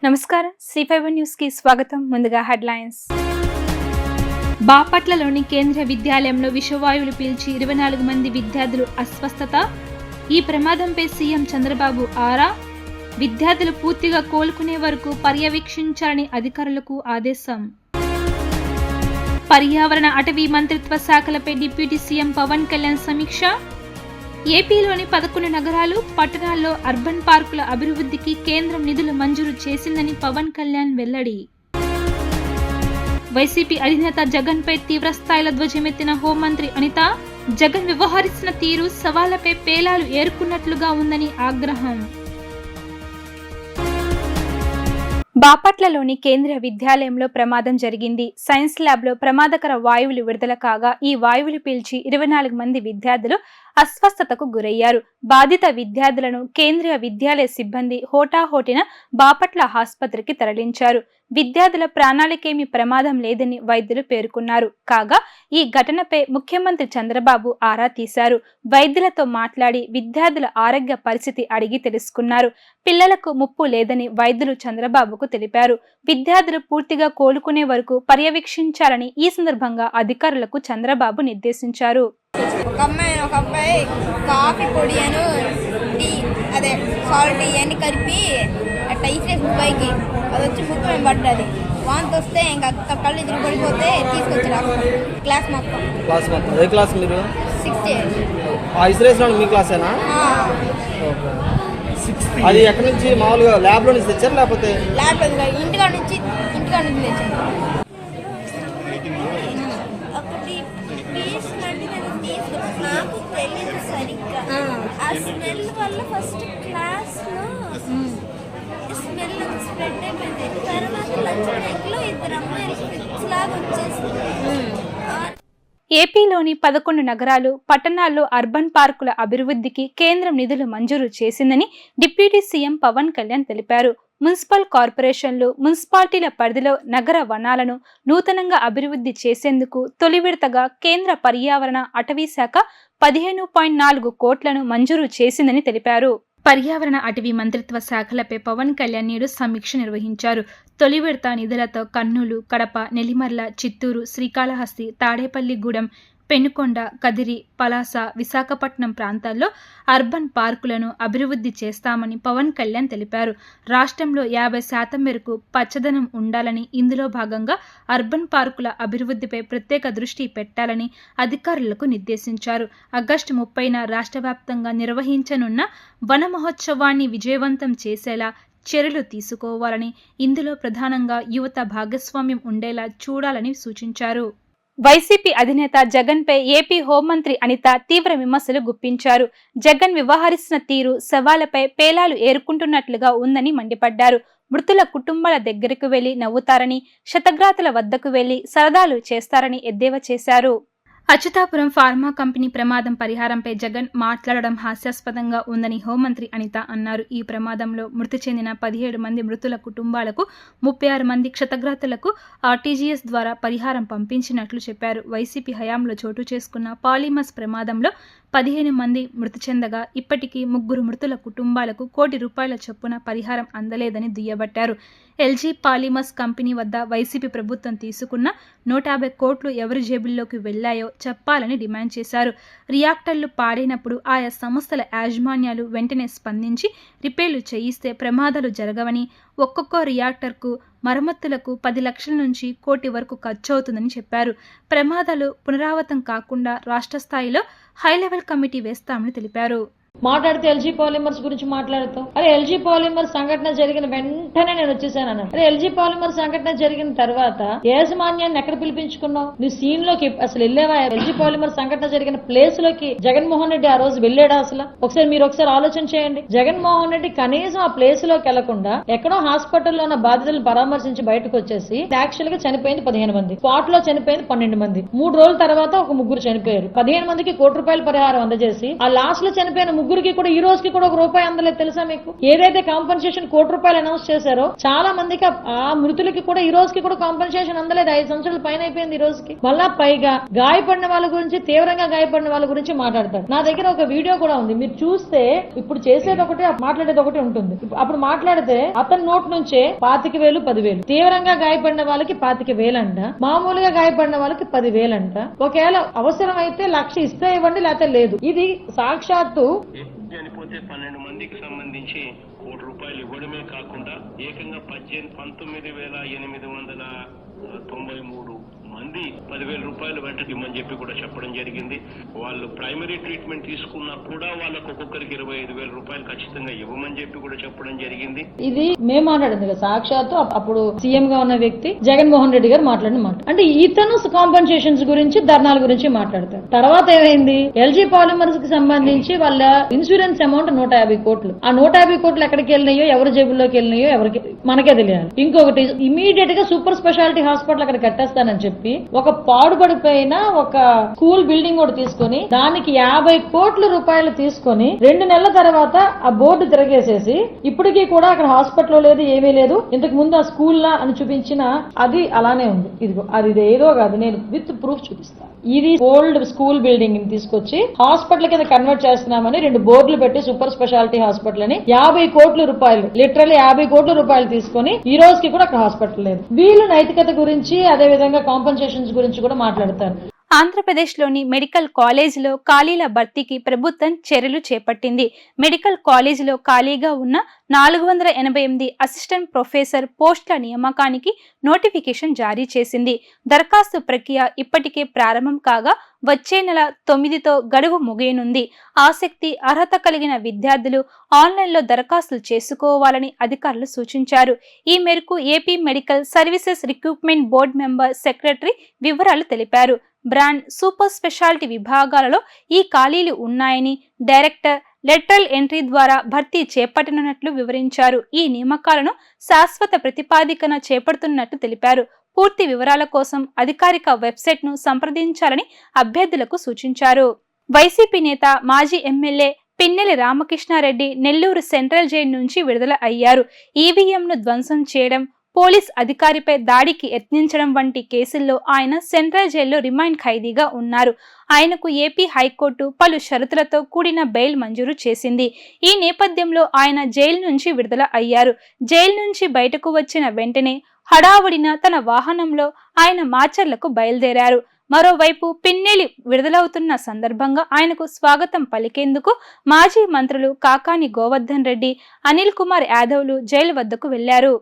నమస్కారం C5 news కి స్వాగతం. ముందుగా హెడ్లైన్స్. బాపట్లలోని కేంద్ర విద్యాలయంలో విషవాయువులు పీల్చి 24 మంది విద్యార్థులు అస్వస్థత. ఈ ప్రమాదంపై సీఎం చంద్రబాబు ఆరా. విద్యార్థులు పూర్తిగా కోలుకునే వరకు పర్యవేక్షించాలని అధికారులకు ఆదేశం. పర్యావరణ అటవీ మంత్రిత్వ శాఖలపై డిప్యూటీ సీఎం పవన్ కళ్యాణ్ సమీక్ష. ఏపీలోని 11 నగరాలు, పట్టణాల్లో అర్బన్ పార్కుల అభివృద్ధికి కేంద్రం నిధులు మంజూరు చేసిందని పవన్ కళ్యాణ్ వెల్లడి. వైసీపీ అధినేత జగన్ పై తీవ్రస్థాయిలో ధ్వజమెత్తిన హోంమంత్రి అనిత. జగన్ వ్యవహరిస్తున్న తీరు సవాళ్లపై పేలాలు ఏరుకున్నట్లుగా ఉందని ఆగ్రహం. బాపట్లలోని కేంద్ర విద్యాలయంలో ప్రమాదం జరిగింది. సైన్స్ ల్యాబ్ లో ప్రమాదకర వాయువులు విడుదల కాగా ఈ వాయువులు పీల్చి 24 మంది విద్యార్థులు అస్వస్థతకు గురయ్యారు. బాధిత విద్యార్థులను కేంద్రీయ విద్యాలయ సిబ్బంది హోటాహోటిన బాపట్ల ఆసుపత్రికి తరలించారు. విద్యార్థుల ప్రాణాలకేమీ ప్రమాదం లేదని వైద్యులు పేర్కొన్నారు. కాగా ఈ ఘటనపై ముఖ్యమంత్రి చంద్రబాబు ఆరా తీశారు. వైద్యులతో మాట్లాడి విద్యార్థుల ఆరోగ్య పరిస్థితి అడిగి తెలుసుకున్నారు. పిల్లలకు ముప్పు లేదని వైద్యులు చంద్రబాబుకు తెలిపారు. విద్యార్థులు పూర్తిగా కోలుకునే వరకు పర్యవేక్షించాలని ఈ సందర్భంగా అధికారులకు చంద్రబాబు నిర్దేశించారు. ఒక అబ్బాయి కాఫీ పొడి అను టీ అదే సాల్ట్ ఇవన్నీ కలిపి అట్లా ఇసిరేసి ముప్పైకి అది వచ్చి ముక్కు మేము పడ్డది. వాంతి వస్తే ఇంకా కళ్ళు ఇద్దరు పడిపోతే తీసుకొచ్చారు క్లాస్ మొత్తం. ఏ క్లాస్ మీరు? 6th. ఇసిరేసిన మీ క్లాసేనా? అది ఎక్కడి నుంచి మామూలుగా ల్యాబ్ లో నుంచి తెచ్చారు లేకపోతే ల్యాబ్ ఇంటికాడ నుంచి తెచ్చారు. నాకు తెలియదు సరిగ్గా. ఆ స్మెల్ వల్ల ఫస్ట్ క్లాస్లో స్మెల్ స్ప్రెడ్ అయిపోయింది. తర్వాత లంచ్ బ్రేక్లో 2 అమ్మాయిలు ఫిట్స్ లాగా వచ్చేసింది. ఏపీలోని 11 నగరాలు, పట్టణాల్లో అర్బన్ పార్కుల అభివృద్ధికి కేంద్రం నిధులు మంజూరు చేసిందని డిప్యూటీ సీఎం పవన్ కళ్యాణ్ తెలిపారు. మున్సిపల్ కార్పొరేషన్లు, మున్సిపాలిటీల పరిధిలో నగర వనాలను నూతనంగా అభివృద్ధి చేసేందుకు తొలి విడతగా కేంద్ర పర్యావరణ అటవీ శాఖ 15.4 కోట్లను మంజూరు చేసిందని తెలిపారు. పర్యావరణ అటవీ మంత్రిత్వ శాఖలపై పవన్ కళ్యాణ్ నేడు సమీక్ష నిర్వహించారు. తొలి విడత నిధులతో కర్నూలు, కడప, నెల్లిమర్ల, చిత్తూరు, శ్రీకాళహస్తి, తాడేపల్లిగూడెం, పెనుకొండ, కదిరి, పలాస, విశాఖపట్నం ప్రాంతాల్లో అర్బన్ పార్కులను అభివృద్ధి చేస్తామని పవన్ కళ్యాణ్ తెలిపారు. రాష్ట్రంలో 50% మేరకు పచ్చదనం ఉండాలని, ఇందులో భాగంగా అర్బన్ పార్కుల అభివృద్ధిపై ప్రత్యేక దృష్టి పెట్టాలని అధికారులకు నిర్దేశించారు. ఆగస్టు 30న రాష్ట్ర వ్యాప్తంగా నిర్వహించనున్న వన మహోత్సవాన్ని విజయవంతం చేసేలా చర్యలు తీసుకోవాలని, ఇందులో ప్రధానంగా యువత భాగస్వామ్యం ఉండేలా చూడాలని సూచించారు. వైసీపీ అధినేత జగన్ పై ఏపీ హోంమంత్రి అనిత తీవ్ర విమర్శలు గుప్పించారు. జగన్ వ్యవహరిస్తున్న తీరు సవాళ్లపై పేలాలు ఏరుకుంటున్నట్లుగా ఉందని మండిపడ్డారు. మృతుల కుటుంబాల దగ్గరకు వెళ్లి నవ్వుతారని, శతఘ్రాతుల వద్దకు వెళ్లి సరదాలు చేస్తారని ఎద్దేవా చేశారు. అచ్యుతాపురం ఫార్మా కంపెనీ ప్రమాదం పరిహారంపై జగన్ మాట్లాడడం హాస్యాస్పదంగా ఉందని హోంమంత్రి అనిత అన్నారు. ఈ ప్రమాదంలో మృతి చెందిన 17 మంది మృతుల కుటుంబాలకు 36 మంది క్షతగాత్రులకు ఆర్టీజీఎస్ ద్వారా పరిహారం పంపించినట్లు చెప్పారు. వైసీపీ హయాంలో చోటు చేసుకున్న పాలిమర్స్ ప్రమాదంలో 15 మంది మృతి చెందగా ఇప్పటికీ 3 మృతుల కుటుంబాలకు ₹1 కోటి చొప్పున పరిహారం అందలేదని దుయ్యబట్టారు. ఎల్జీ పాలిమర్స్ కంపెనీ వద్ద వైసీపీ ప్రభుత్వం తీసుకున్న 150 కోట్లు ఎవరి జేబుల్లోకి వెళ్లాయో చెప్పాలని డిమాండ్ చేశారు. రియాక్టర్లు పాడైనప్పుడు ఆయా సంస్థల యాజమాన్యాలు వెంటనే స్పందించి రిపేర్లు చేయిస్తే ప్రమాదాలు జరగవని, ఒక్కొక్క రియాక్టర్కు మరమ్మతులకు 10 లక్షల నుంచి ₹1 కోటి వరకు ఖర్చవుతుందని చెప్పారు. ప్రమాదాలు పునరావృతం కాకుండా రాష్ట్ర స్థాయిలో హైలెవెల్ కమిటీ వేస్తామని తెలిపారు. మాట్లాడితే ఎల్జీ పాలిమర్స్ గురించి మాట్లాడుతాం. అరే ఎల్జీ పాలిమర్ సంఘటన జరిగిన వెంటనే నేను వచ్చేసాను. అరే ఎల్జీ పాలిమర్ సంఘటన జరిగిన తర్వాత యాజమాన్యాన్ని ఎక్కడ పిలిపించుకున్నావు? నువ్వు సీన్ లోకి అసలు వెళ్ళావా? ఎల్జీ పాలిమర్ సంఘటన జరిగిన ప్లేస్ లోకి జగన్మోహన్ రెడ్డి ఆ రోజు వెళ్ళాడా? అసలు మీరు ఒకసారి ఆలోచన చేయండి. జగన్మోహన్ రెడ్డి కనీసం ఆ ప్లేస్ లోకి వెళ్లకుండా ఎక్కడో హాస్పిటల్లో ఉన్న బాధితులను పరామర్శించి బయటకు వచ్చేసి యాక్చువల్ గా చనిపోయింది 15 మంది, స్పాట్ లో చనిపోయింది 12 మంది, 3 రోజుల తర్వాత ఒక 3 చనిపోయారు. 15 మందికి ₹1 కోటి పరిహారం అందజేసి ఆ లాస్ట్ లో చనిపోయిన ముగ్గురికి కూడా ఈ రోజుకి కూడా ₹1 అందలేదు తెలుసా మీకు? ఏదైతే కాంపెన్సేషన్ ₹1 అనౌన్స్ చేశారో చాలా మందికి ఆ మృతులకి కూడా ఈ రోజుకి కూడా కాంపెన్సేషన్ అందలేదు. 5 సంవత్సరాల పైన అయిపోయింది ఈ రోజుకి. మళ్ళా పైగా గాయపడిన వాళ్ళ గురించి, తీవ్రంగా గాయపడిన వాళ్ళ గురించి మాట్లాడతారు. నా దగ్గర ఒక వీడియో కూడా ఉంది, మీరు చూస్తే ఇప్పుడు చేసేది ఒకటి మాట్లాడేది ఒకటి ఉంటుంది. అప్పుడు మాట్లాడితే అతని నోట్ నుంచే 25,000, 10,000, తీవ్రంగా గాయపడిన వాళ్ళకి 25,000 అంట, మామూలుగా గాయపడిన వాళ్ళకి 10,000 అంట. ఒకవేళ అవసరం అయితే 1,00,000 ఇస్తే ఇవ్వండి, లేకపోతే లేదు. ఇది సాక్షాత్తు చనిపోతే 12 మందికి సంబంధించి ₹1 ఇవ్వడమే కాకుండా ఏకంగా 19,893 మంది ₹10,000 వెంటనే ఇవ్వమని చెప్పి కూడా చెప్పడం జరిగింది. వాళ్ళు ప్రైమరీ ట్రీట్మెంట్ తీసుకున్నా కూడా వాళ్ళకు ఒక్కొక్కరికి ₹25,000 ఖచ్చితంగా ఇవ్వమని చెప్పి కూడా చెప్పడం జరిగింది. ఇది మేము మాట్లాడింది కదా, సాక్షాత్తు అప్పుడు సీఎం గా ఉన్న వ్యక్తి జగన్మోహన్ రెడ్డి గారు మాట్లాడిన మాట. అంటే ఇతను కాంపెన్సేషన్స్ గురించి, ధర్నాల గురించి మాట్లాడతారు. తర్వాత ఏమైంది, ఎల్జీ పాలిమర్స్ కి సంబంధించి వాళ్ళ ఇన్సూరెన్స్ అమౌంట్ 150 కోట్లు. ఆ 150 కోట్లు ఎక్కడికి వెళ్ళినాయో, ఎవరి జేబుల్లోకి వెళ్ళినాయో ఎవరికి మనకే తెలియాలి. ఇంకొకటి, ఇమీడియట్ గా సూపర్ స్పెషాలిటీ హాస్పిటల్ అక్కడ కట్టేస్తానని చెప్పి ఒక పాడుపడిపోయిన ఒక స్కూల్ బిల్డింగ్ కూడా తీసుకొని దానికి ₹50 కోట్లు తీసుకొని 2 నెలల తర్వాత ఆ బోర్డు తిరగేసేసి ఇప్పటికీ కూడా అక్కడ హాస్పిటల్ లేదు, ఏమీ లేదు. ఇంతకు ముందు ఆ స్కూల్ లా అని చూపించిన అది అలానే ఉంది. ఇదిగో అది ఏదో కాదు, నేను విత్ ప్రూఫ్ చూపిస్తాను. ఇది ఓల్డ్ స్కూల్ బిల్డింగ్ ని తీసుకొచ్చి హాస్పిటల్ కింద కన్వర్ట్ చేస్తున్నామని 2 బోర్డులు పెట్టి సూపర్ స్పెషాలిటీ హాస్పిటల్ అని ₹50 కోట్లు, లిటరల్లీ ₹50 కోట్లు తీసుకొని ఈ రోజుకి కూడా అక్కడ హాస్పిటల్ లేదు. వీళ్ళు నైతికత గురించి, అదే విధంగా కాంపెన్సేషన్స్ గురించి కూడా మాట్లాడతారు. ఆంధ్రప్రదేశ్లోని మెడికల్ కాలేజీలో ఖాళీల భర్తీకి ప్రభుత్వం చర్యలు చేపట్టింది. మెడికల్ కాలేజీలో ఖాళీగా ఉన్న 488 అసిస్టెంట్ ప్రొఫెసర్ పోస్టుల నియామకానికి నోటిఫికేషన్ జారీ చేసింది. దరఖాస్తు ప్రక్రియ ఇప్పటికే ప్రారంభం కాగా వచ్చే నెల 9తో గడువు ముగియనుంది. ఆసక్తి, అర్హత కలిగిన విద్యార్థులు ఆన్లైన్లో దరఖాస్తులు చేసుకోవాలని అధికారులు సూచించారు. ఈ మేరకు AP medical services recruitment board member secretary వివరాలు తెలిపారు. బ్రాండ్, సూపర్ స్పెషాలిటీ విభాగాలలో ఈ ఖాళీలు ఉన్నాయని డైరెక్టర్ లెటరల్ ఎంట్రీ ద్వారా భర్తీ చేపట్టనున్నట్లు వివరించారు. ఈ నియామకాలను శాశ్వత ప్రతిపాదికన చేపడుతున్నట్లు తెలిపారు. పూర్తి వివరాల కోసం అధికారిక వెబ్సైట్ ను సంప్రదించాలని అభ్యర్థులకు సూచించారు. వైసీపీ నేత, మాజీ MLA Pinnelli Ramakrishna Reddy Nellore central jail నుంచి విడుదల అయ్యారు. ఈవీఎంను ధ్వంసం చేయడం, పోలీస్ అధికారిపై దాడికి యత్నించడం వంటి కేసుల్లో ఆయన సెంట్రల్ జైల్లో రిమాండ్ ఖైదీగా ఉన్నారు. ఆయనకు ఏపీ హైకోర్టు పలు షరతులతో కూడిన బెయిల్ మంజూరు చేసింది. ఈ నేపథ్యంలో ఆయన జైలు నుంచి విడుదల అయ్యారు. జైలు నుంచి బయటకు వచ్చిన వెంటనే హడావుడిన తన వాహనంలో ఆయన మాచర్లకు బయలుదేరారు. మరోవైపు పిన్నెల్లి విడుదలవుతున్న సందర్భంగా ఆయనకు స్వాగతం పలికేందుకు మాజీ మంత్రులు కాకాని గోవర్ధన్ రెడ్డి, అనిల్ కుమార్ యాదవ్లు జైలు వద్దకు వెళ్లారు.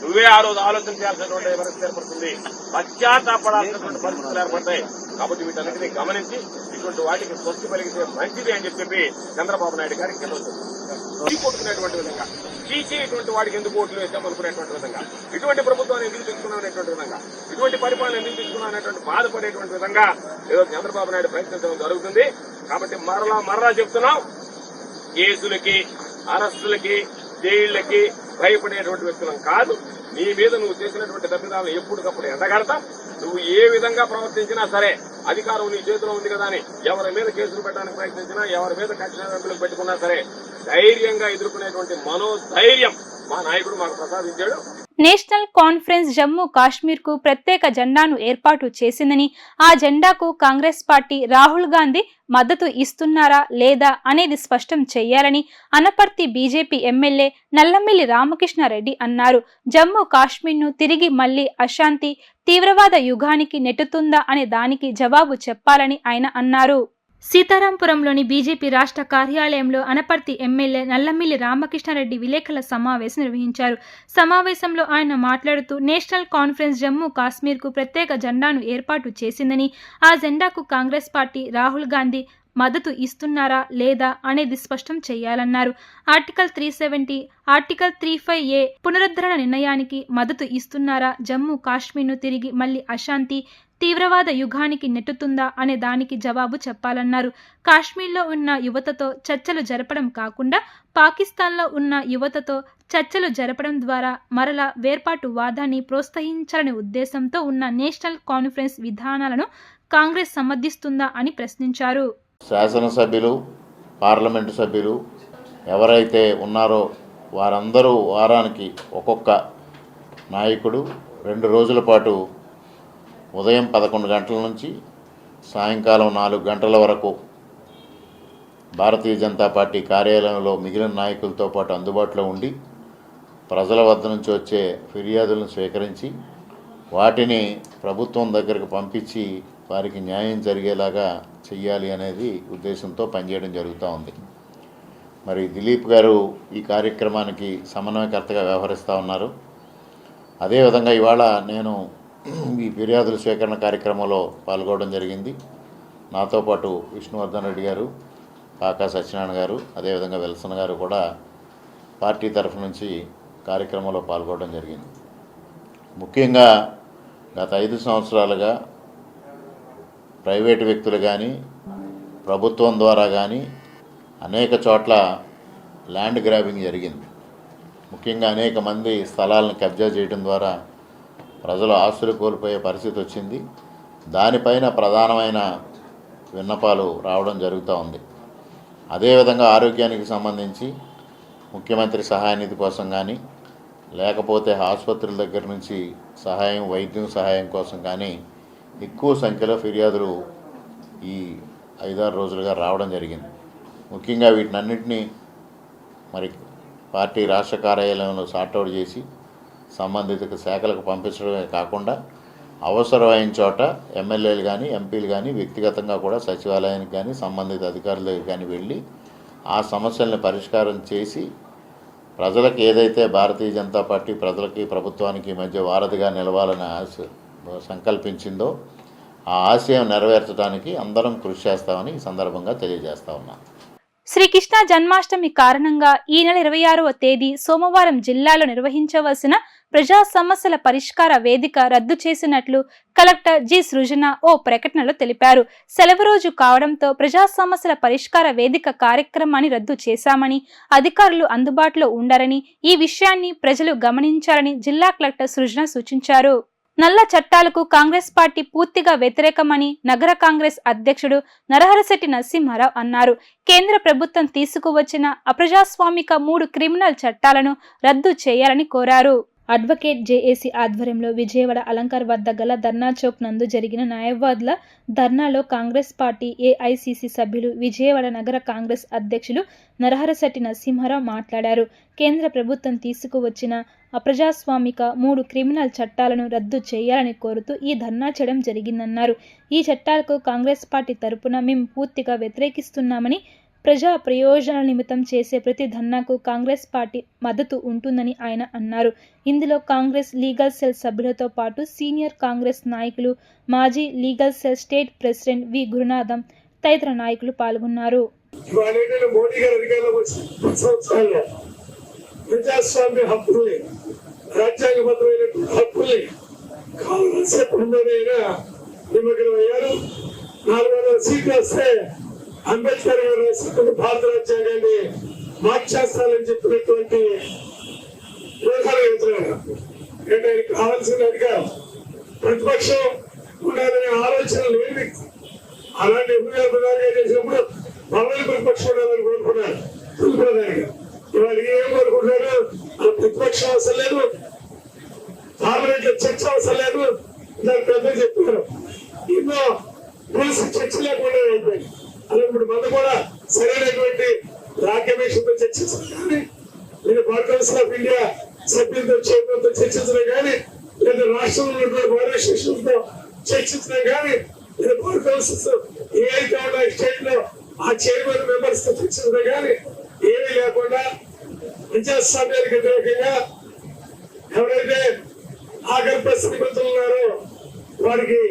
నువ్వే ఆ రోజు ఆలోచన చేయాల్సినటువంటి పరిస్థితి ఏర్పడుతుంది, పశ్చాత్తాపడాల్సినటువంటి పరిస్థితులు ఏర్పడతాయి. కాబట్టి వీటన్నిటిని గమనించి ఇటువంటి వాటికి స్వస్తి పలిగితే మంచిది అని చెప్పి చంద్రబాబు నాయుడు గారికి కొట్టుకునేటువంటి విధంగా, చీచి ఇటువంటి వాడికి ఎందుకు ఓట్లు వేద్దాం అనుకునేటువంటి విధంగా, ఇటువంటి ప్రభుత్వాన్ని ఎందుకు తీసుకున్నాం అనేటువంటి విధంగా, ఇటువంటి పరిపాలన ఎందుకు తీసుకున్నాం అనేటువంటి బాధపడేటువంటి విధంగా ఏదో చంద్రబాబు నాయుడు ప్రయత్నించడం జరుగుతుంది. కాబట్టి మరలా చెప్తున్నాం, కేసులకి, అరెస్టులకి, జైళ్లకి భయపడేటువంటి వ్యక్తులం కాదు. నీ మీద నువ్వు చేసినటువంటి తప్పిదాలను ఎప్పటికప్పుడు ఎండగడతాం. నువ్వు ఏ విధంగా ప్రవర్తించినా సరే అధికారం నీ చేతిలో ఉంది కదా అని ఎవరి మీద కేసులు పెట్టడానికి ప్రయత్నించినా, ఎవరి మీద కక్షలు పెట్టుకున్నా సరే ధైర్యంగా ఎదుర్కొనేటువంటి మనోధైర్యం మా నాయకుడు మాకు ప్రసాదించాడు. నేషనల్ కాన్ఫరెన్స్ జమ్మూ కాశ్మీర్ కు ప్రత్యేక జెండాను ఏర్పాటు చేసిందని, ఆ జెండాకు కాంగ్రెస్ పార్టీ రాహుల్ గాంధీ మద్దతు ఇస్తున్నారా లేదా అనేది స్పష్టం చేయాలని అనపర్తి బీజేపీ ఎమ్మెల్యే నల్లమిల్లి రామకృష్ణారెడ్డి అన్నారు. జమ్మూ కాశ్మీర్ను తిరిగి మళ్లీ అశాంతి, తీవ్రవాద యుగానికి నెట్టుతుందా అనే దానికి జవాబు చెప్పాలని ఆయన అన్నారు. సీతారాంపురంలోని బీజేపీ రాష్ట్ర కార్యాలయంలో అనపర్తి ఎమ్మెల్యే నల్లమిల్లి రామకృష్ణారెడ్డి విలేకరుల సమావేశం నిర్వహించారు. సమావేశంలో ఆయన మాట్లాడుతూ, నేషనల్ కాన్ఫరెన్స్ జమ్మూ కాశ్మీర్కు ప్రత్యేక జెండాను ఏర్పాటు చేసిందని, ఆ జెండాకు కాంగ్రెస్ పార్టీ రాహుల్ గాంధీ మద్దతు ఇస్తున్నారా లేదా అనేది స్పష్టం చేయాలన్నారు. ఆర్టికల్ 370, ఆర్టికల్ 35A పునరుద్ధరణ నిర్ణయానికి మద్దతు ఇస్తున్నారా, జమ్మూ కాశ్మీర్ను తిరిగి మళ్లీ అశాంతి, తీవ్రవాద యుగానికి నెట్టుతుందా అనే దానికి జవాబు చెప్పాలన్నారు. కాశ్మీర్లో ఉన్న యువతతో చర్చలు జరపడం కాకుండా పాకిస్తాన్లో ఉన్న యువతతో చర్చలు జరపడం ద్వారా మరలా వేర్పాటు వాదాన్ని ప్రోత్సహించాలనే ఉద్దేశంతో ఉన్న నేషనల్ కాన్ఫరెన్స్ విధానాలను కాంగ్రెస్ సమర్థిస్తుందా అని ప్రశ్నించారు. శాసనసభ్యులు, పార్లమెంటు సభ్యులు ఎవరైతే ఉన్నారో వారందరూ వారానికి ఒక్కొక్క నాయకుడు 2 రోజుల పాటు ఉదయం 11 గంటల నుంచి సాయంకాలం 4 గంటల వరకు భారతీయ జనతా పార్టీ కార్యాలయంలో మిగిలిన నాయకులతో పాటు అందుబాటులో ఉండి ప్రజల వద్ద నుంచి వచ్చే ఫిర్యాదులను స్వీకరించి వాటిని ప్రభుత్వం దగ్గరకు పంపించి వారికి న్యాయం జరిగేలాగా చెయ్యాలి అనేది ఉద్దేశంతో పనిచేయడం జరుగుతూ ఉంది. మరి దిలీప్ గారు ఈ కార్యక్రమానికి సమన్వయకర్తగా వ్యవహరిస్తూ ఉన్నారు. అదేవిధంగా ఇవాళ నేను ఈ ఫిర్యాదుల స్వీకరణ కార్యక్రమంలో పాల్గొనడం జరిగింది. నాతో పాటు విష్ణువర్ధన్ రెడ్డి గారు, కాకా సత్యనారాయణ గారు, అదేవిధంగా విల్సన్ గారు కూడా పార్టీ తరఫు నుంచి కార్యక్రమంలో పాల్గొనడం జరిగింది. ముఖ్యంగా గత 5 సంవత్సరాలుగా ప్రైవేటు వ్యక్తులు కానీ ప్రభుత్వం ద్వారా కానీ అనేక చోట్ల ల్యాండ్ గ్రాబింగ్ జరిగింది. ముఖ్యంగా అనేక మంది స్థలాలను కబ్జా చేయడం ద్వారా ప్రజలు ఆస్తులు కోల్పోయే పరిస్థితి వచ్చింది. దానిపైన ప్రధానమైన విన్నపాలు రావడం జరుగుతూ ఉంది. అదేవిధంగా ఆరోగ్యానికి సంబంధించి ముఖ్యమంత్రి సహాయ నిధి కోసం కానీ లేకపోతే ఆసుపత్రుల దగ్గర నుంచి వైద్యం సహాయం కోసం కానీ ఎక్కువ సంఖ్యలో ఫిర్యాదులు ఈ 5-6 రోజులుగా రావడం జరిగింది. ముఖ్యంగా వీటినన్నింటినీ మరి పార్టీ రాష్ట్ర కార్యాలయంలో సార్ట్అవుట్ చేసి సంబంధిత శాఖలకు పంపించడమే కాకుండా అవసరమైన చోట ఎమ్మెల్యేలు కానీ ఎంపీలు కానీ వ్యక్తిగతంగా కూడా సచివాలయానికి కానీ సంబంధిత అధికారుల దగ్గర కానీ వెళ్ళి ఆ సమస్యల్ని పరిష్కారం చేసి ప్రజలకు ఏదైతే భారతీయ జనతా పార్టీ ప్రజలకి ప్రభుత్వానికి మధ్య వారధిగా నిలవాలని సంకల్పించిందో ఆ ఆశయం నెరవేర్చడానికి అందరం కృషి చేస్తామని ఈ సందర్భంగా తెలియజేస్తా ఉన్నాం. శ్రీకృష్ణ జన్మాష్టమి కారణంగా ఈ నెల 26వ తేదీ సోమవారం జిల్లాలో నిర్వహించవలసిన ప్రజా సమస్యల పరిష్కార వేదిక రద్దు చేసినట్లు కలెక్టర్ జి సృజన ఓ ప్రకటనలో తెలిపారు. సెలవు రోజు కావడంతో ప్రజా సమస్యల పరిష్కార వేదిక కార్యక్రమాన్ని రద్దు చేశామని, అధికారులు అందుబాటులో ఉండారని, ఈ విషయాన్ని ప్రజలు గమనించాలని జిల్లా కలెక్టర్ సృజన సూచించారు. నల్ల చట్టాలకు కాంగ్రెస్ పార్టీ పూర్తిగా వ్యతిరేకమని నగర కాంగ్రెస్ అధ్యక్షుడు నరహరశెట్టి నరసింహారావు అన్నారు. కేంద్ర ప్రభుత్వం తీసుకువచ్చిన అప్రజాస్వామిక 3 క్రిమినల్ చట్టాలను రద్దు చేయాలని కోరారు. అడ్వకేట్ జేఏసీ ఆధ్వర్యంలో విజయవాడ అలంకార్ వద్ద గల ధర్నా చౌక్ నందు జరిగిన న్యాయవాదుల ధర్నాలో కాంగ్రెస్ పార్టీ ఏఐసిసి సభ్యులు విజయవాడ నగర కాంగ్రెస్ అధ్యక్షులు నరహరశెట్టి నరసింహారావు మాట్లాడారు. కేంద్ర ప్రభుత్వం తీసుకువచ్చిన అప్రజాస్వామిక 3 క్రిమినల్ చట్టాలను రద్దు చేయాలని కోరుతూ ఈ ధర్నా చేయడం జరిగిందన్నారు. ఈ చట్టాలకు కాంగ్రెస్ పార్టీ తరపున మేము పూర్తిగా వ్యతిరేకిస్తున్నామని, ప్రజా ప్రయోజనాల నిమిత్తం చేసే ప్రతి ధర్నాకు కాంగ్రెస్ పార్టీ మద్దతు ఉంటుందని ఆయన అన్నారు. ఇందులో కాంగ్రెస్ లీగల్ సెల్ సభ్యులతో పాటు సీనియర్ కాంగ్రెస్ నాయకులు, మాజీ లీగల్ సెల్ స్టేట్ ప్రెసిడెంట్ వి గురునాథం తదితర నాయకులు పాల్గొన్నారు. ప్రజాస్వామ్య హక్కుల్ని, రాజ్యాంగబద్ధమైన హక్కుల్ని కావాల్సిన నిమగ్నమయ్యారు. 400 సీట్లు వస్తే అంబేద్కర్ గారు రాసినటువంటి భారత రాజ్యాంగాన్ని మార్చేస్తారని చెప్పినటువంటి అంటే ఆయనకు కావాల్సిన అధికారం ప్రతిపక్షం ఉండాలనే ఆలోచన లేని వ్యక్తి. అలాంటి ప్రధానిగా చేసినప్పుడు పవన్ ప్రతిపక్షం ఉండాలని కోరుకున్నారు. ప్రధానిగా ఇవాళ ఏం కోరుకుంటున్నారు? ప్రతిపక్షం అవసరం లేదు, పార్లమెంట్ లో చర్చ అవసరం లేదు. దాని పెద్ద చెప్పారు. ఎన్నో రూల్స్ చర్చ లేకుండా అయిపోయింది. అలా ఇప్పుడు మన కూడా సరైనటువంటి లా కమిషన్ తో చర్చించడం కానీ, లేదా బార్ కౌన్సిల్ ఆఫ్ ఇండియా సభ్యులతో చైర్మన్ తో చర్చించడం కానీ, లేదా రాష్ట్రంలో ఉన్నటువంటి బార్ అసోసియేషన్ తో చర్చించడం కానీ, లేదా బార్ కౌన్సిల్స్ ఏవైతే ఉన్నాయి స్టేట్ లో ఆ చైర్మన్ మెంబర్స్ తో చర్చించడం కానీ ఏమీ లేకుండా ప్రజాస్వామ్యానికి వ్యతిరేకంగా ఎవరైతే ఆఖరి పరిస్థితి ఉన్నారో వారికి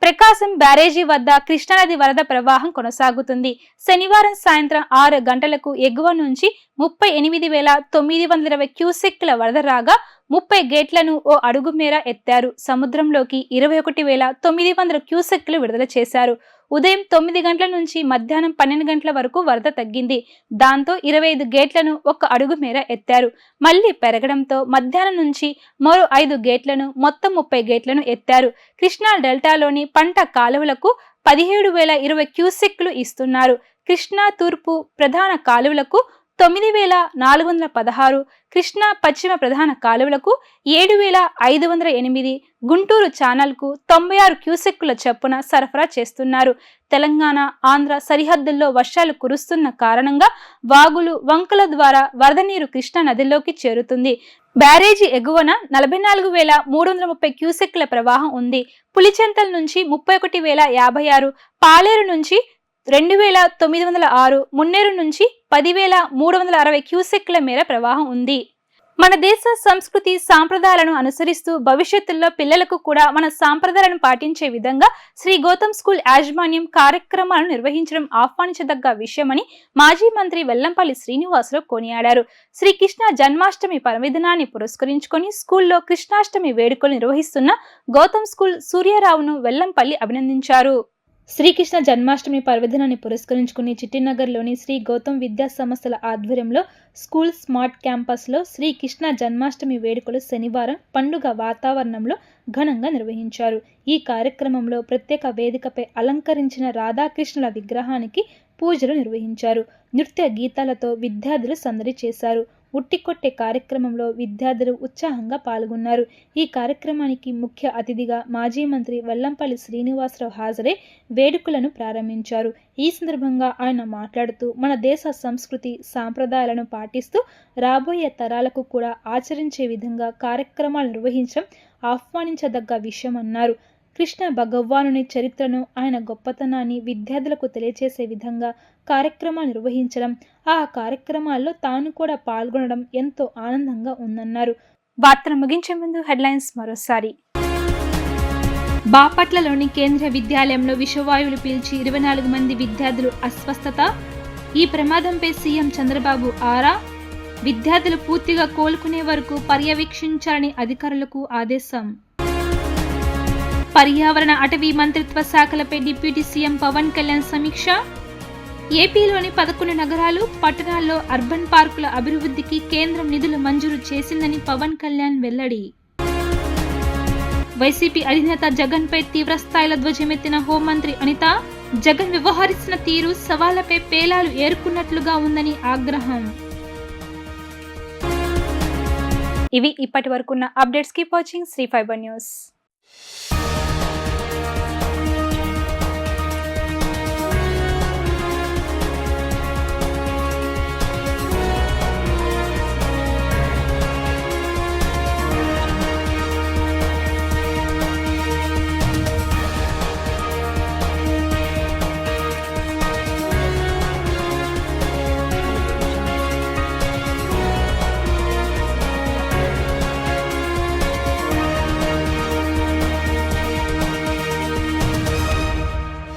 ప్రకాశం బ్యారేజీ వద్ద కృష్ణానది వరద ప్రవాహం కొనసాగుతుంది. శనివారం సాయంత్రం 6 గంటలకు ఎగువ నుంచి 38,920 క్యూసెక్ల వరద రాగా 30 గేట్లను ఓ అడుగు మేర ఎత్తారు. సముద్రంలోకి 21,900 క్యూసెక్లు విడుదల చేశారు. ఉదయం 9 గంటల నుంచి మధ్యాహ్నం 12 గంటల వరకు వరద తగ్గింది. దాంతో 25 గేట్లను 1 అడుగు మేర ఎత్తారు. మళ్లీ పెరగడంతో మధ్యాహ్నం నుంచి మరో 5 గేట్లను మొత్తం 30 గేట్లను ఎత్తారు. కృష్ణా డెల్టాలోని పంట కాలువలకు 17,020 క్యూసెక్లు ఇస్తున్నారు. కృష్ణా తూర్పు ప్రధాన కాలువలకు 9,416, కృష్ణా పశ్చిమ ప్రధాన కాలువలకు 7,508, గుంటూరు ఛానల్కు 96 క్యూసెక్కుల చొప్పున సరఫరా చేస్తున్నారు. తెలంగాణ, ఆంధ్ర సరిహద్దుల్లో వర్షాలు కురుస్తున్న కారణంగా వాగులు, వంకల ద్వారా వరద నీరు కృష్ణా నదిలోకి చేరుతుంది. బ్యారేజీ ఎగువన 44,330 క్యూసెక్కుల ప్రవాహం ఉంది. పులిచెంతల నుంచి 31,056, పాలేరు నుంచి 2,906, మున్నేరు నుంచి 10,360 క్యూసెక్ల మేర ప్రవాహం ఉంది. మన దేశ సంస్కృతి సాంప్రదాయాలను అనుసరిస్తూ భవిష్యత్తులో పిల్లలకు కూడా మన సాంప్రదాయాలను పాటించే విధంగా శ్రీ గౌతమ్ స్కూల్ యాజమాన్యం కార్యక్రమాలను నిర్వహించడం ఆహ్వానించదగ్గ విషయమని మాజీ మంత్రి వెల్లంపల్లి శ్రీనివాసరావు కొనియాడారు. శ్రీకృష్ణ జన్మాష్టమి పర్వదినాన్ని పురస్కరించుకొని స్కూల్లో కృష్ణాష్టమి వేడుకలు నిర్వహిస్తున్న గౌతమ్ స్కూల్ సూర్యారావును వెల్లంపల్లి అభినందించారు. శ్రీకృష్ణ జన్మాష్టమి పర్వదినాన్ని పురస్కరించుకుని చిట్టినగర్లోని శ్రీ గౌతమ్ విద్యా సంస్థల ఆధ్వర్యంలో స్కూల్ స్మార్ట్ క్యాంపస్లో శ్రీకృష్ణ జన్మాష్టమి వేడుకలు శనివారం పండుగ వాతావరణంలో ఘనంగా నిర్వహించారు. ఈ కార్యక్రమంలో ప్రత్యేక వేదికపై అలంకరించిన రాధాకృష్ణుల విగ్రహానికి పూజలు నిర్వహించారు. నృత్య గీతాలతో విద్యార్థులు సందడి చేశారు. ఉట్టికొట్టే కార్యక్రమంలో విద్యార్థులు ఉత్సాహంగా పాల్గొన్నారు. ఈ కార్యక్రమానికి ముఖ్య అతిథిగా మాజీ మంత్రి వెల్లంపల్లి శ్రీనివాసరావు హాజరై వేడుకలను ప్రారంభించారు. ఈ సందర్భంగా ఆయన మాట్లాడుతూ మన దేశ సంస్కృతి సాంప్రదాయాలను పాటిస్తూ రాబోయే తరాలకు కూడా ఆచరించే విధంగా కార్యక్రమాలు నిర్వహించడం ఆహ్వానించదగ్గ విషయమన్నారు. కృష్ణ భగవానుని చరిత్రను, ఆయన గొప్పతనాన్ని విద్యార్థులకు తెలియచేసే విధంగా కార్యక్రమాలు నిర్వహించడం, ఆ కార్యక్రమాల్లో తాను కూడా పాల్గొనడం ఎంతో ఆనందంగా ఉందన్నారు. వార్తను ముగించే ముందు హెడ్లైన్స్ మరోసారి. బాపట్లలోని కేంద్ర విద్యాలయంలో విషవాయువులు పీల్చి 24 మంది విద్యార్థులు అస్వస్థత. ఈ ప్రమాదంపై సీఎం చంద్రబాబు ఆరా. విద్యార్థులు పూర్తిగా కోలుకునే వరకు పర్యవేక్షించాలని అధికారులకు ఆదేశం. పర్యావరణ అటవీ మంత్రిత్వ శాఖలపై డిప్యూటీ సీఎం పవన్ కళ్యాణ్ సమీక్ష. ఏపీలోని 11 నగరాలు, పట్టణాల్లో అర్బన్ పార్కుల అభివృద్ధికి కేంద్రం నిధులు మంజూరు చేసిందని పవన్ కళ్యాణ్ వెల్లడి. వైసీపీ అధినేత జగన్ పై తీవ్ర స్థాయిలో ధ్వజమెత్తిన హోంమంత్రి అనిత. జగన్ వ్యవహరిస్తున్న తీరు సవాళ్లపై పేలాలు ఏరుకున్నట్లుగా ఉందని ఆగ్రహం. ఇవి ఇప్పటి వరకున్న updates. Keep watching Sri fibre news.